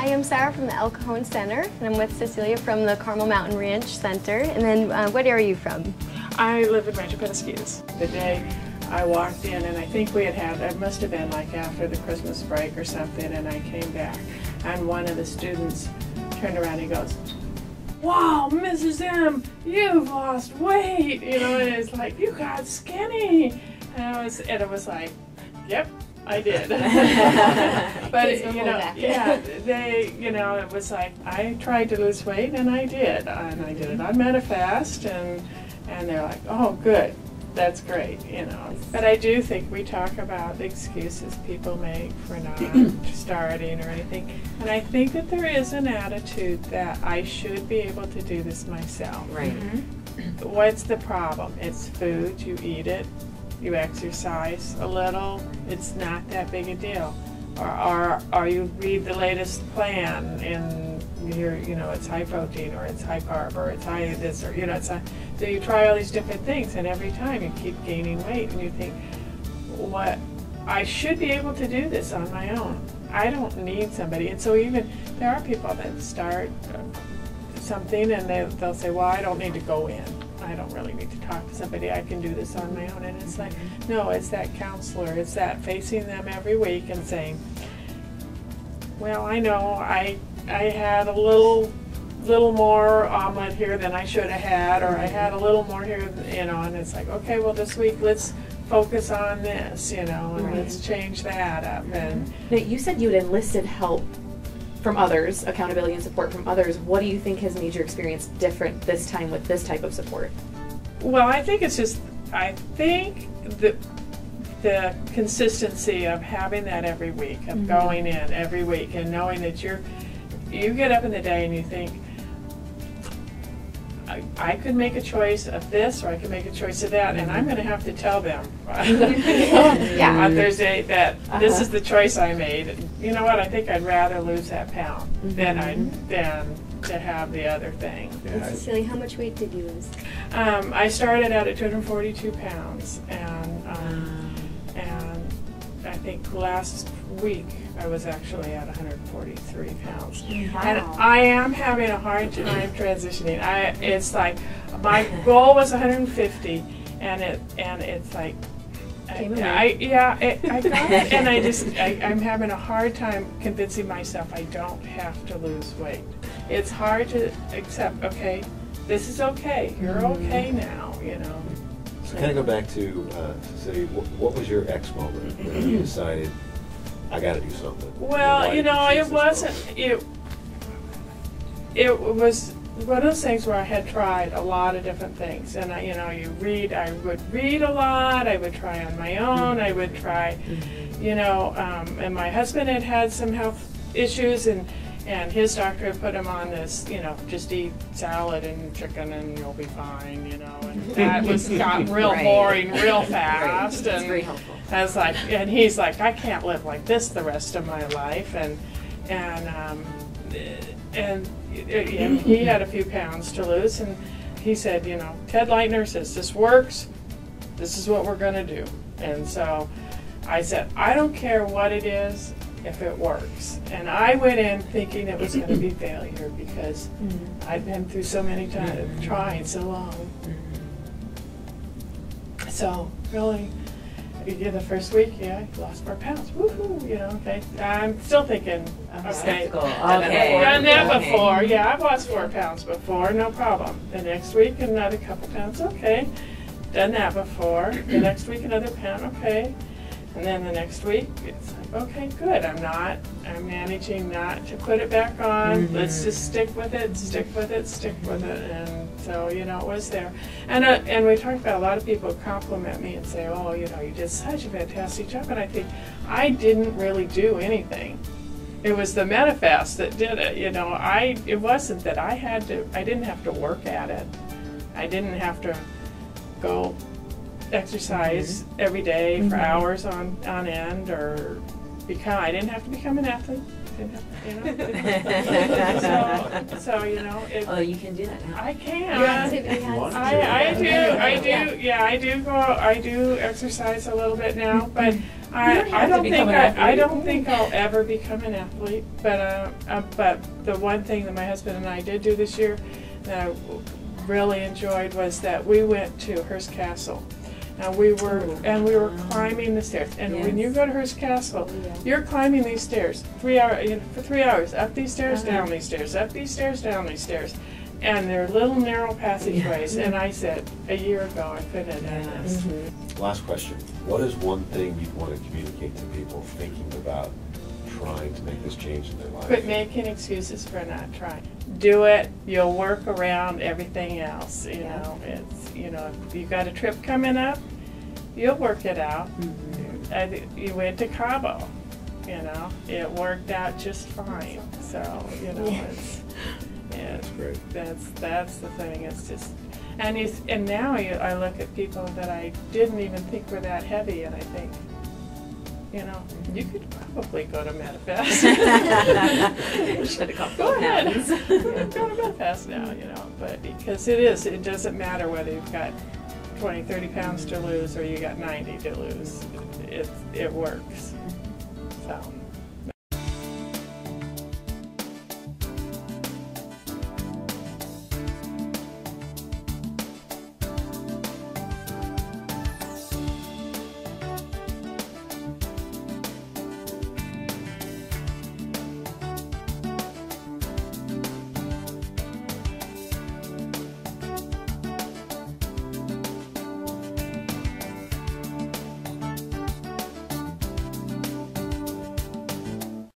Hi, I'm Sarah from the El Cajon Center, and I'm with Cecelia from the Carmel Mountain Ranch Center. And then, what area are you from? I live in Rancho Penasquitos. The day I walked in, and I think it must have been like after the Christmas break or something, and I came back, and one of the students turned around and he goes, "Wow, Mrs. M, you've lost weight," you know, and it's like, "You got skinny," and it was like, "Yep, I did." But you know, yeah, it was like I tried to lose weight and I did it on Medifast, and they're like, "Oh, good, that's great," you know. But I do think we talk about the excuses people make for not starting or anything, and I think that there is an attitude that I should be able to do this myself. Right. What's the problem? It's food. You eat it. You exercise a little, it's not that big a deal. Or you read the latest plan and it's high protein or it's high carb or it's high this or so you try all these different things, and every time you keep gaining weight and you think, what, I should be able to do this on my own. I don't need somebody. And so even there are people that start something and they'll say, well, I don't need to go in. I don't really need to talk to somebody. I can do this on my own. And it's like, no, it's that counselor. It's that facing them every week and saying, well, I know I had a little more omelet here than I should have had, or I had a little more here, and it's like, okay, well, this week let's focus on this, and let's change that up. And now, you said you had enlisted help from others, accountability and support from others. What do you think has made your experience different this time with this type of support? Well, I think the consistency of having that every week, of going in every week and knowing that you get up in the day and you think, I could make a choice of this, or I could make a choice of that, and I'm going to have to tell them on Thursday that this is the choice I made. You know what? I think I'd rather lose that pound than to have the other thing. And Cecelia, how much weight did you lose? I started out at 242 pounds, and I think last week I was actually at 143 pounds. Wow. And I am having a hard time transitioning. It's like my goal was 150, and it's like I got it, and I'm having a hard time convincing myself I don't have to lose weight. It's hard to accept. Okay, this is okay. You're okay now. So kind of go back to Cecelia. What was your X moment when you decided, I got to do something? Well, it wasn't. It was one of those things where I had tried a lot of different things, and I would read a lot. I would try on my own. I would try, and my husband had some health issues, and his doctor had put him on this, just eat salad and chicken and you'll be fine, and that got real boring real fast. Right. And it's very helpful. I was like, and he's like, I can't live like this the rest of my life, and he had a few pounds to lose, and he said, Ted Leitner says this works, this is what we're going to do. And so I said, I don't care what it is, if it works. And I went in thinking it was going to be failure because I'd been through so many times, trying so long. So really, the first week, I lost 4 pounds. Woohoo! Okay. I'm still thinking, okay, done that before. Yeah, I've lost 4 pounds before, no problem. The next week, another couple pounds. Okay, done that before. The next week, another pound. Okay. And then the next week, it's like, okay, good. I'm managing not to put it back on. Let's just stick with it. And so, it was there. And we talked about, a lot of people compliment me and say, oh, you did such a fantastic job. And I think, I didn't really do anything. It was the Medifast that did it. It wasn't that I didn't have to work at it. I didn't have to go exercise every day for hours on end, or I didn't have to become an athlete. didn't have, so you know, Oh, you can do that now. I can. Your activity has. I do exercise a little bit now, but I have to don't become think an I athlete. don't think I'll ever become an athlete. But the one thing that my husband and I did do this year that I really enjoyed was that we went to Hearst Castle. And we were climbing the stairs. And when you go to Hearst Castle, you're climbing these stairs for 3 hours, up these stairs, down these stairs, up these stairs, down these stairs. And they're little narrow passageways. And I said, a year ago, I couldn't have done this. Last question. What is one thing you'd want to communicate to people thinking about trying to make this change in their life? Quit making excuses for not trying. Do it. You'll work around everything else. You know, it's, you know, if you got a trip coming up, you'll work it out. You went to Cabo. You know, it worked out just fine. So you know, That's great. That's the thing. It's just, and now I look at people that I didn't even think were that heavy, and I think, you know, you could probably go to Medifast. Should have called Go ahead. hands. Go to Medifast now, you know, but because it doesn't matter whether you've got 20, 30 pounds to lose or you got 90 to lose. It works. So.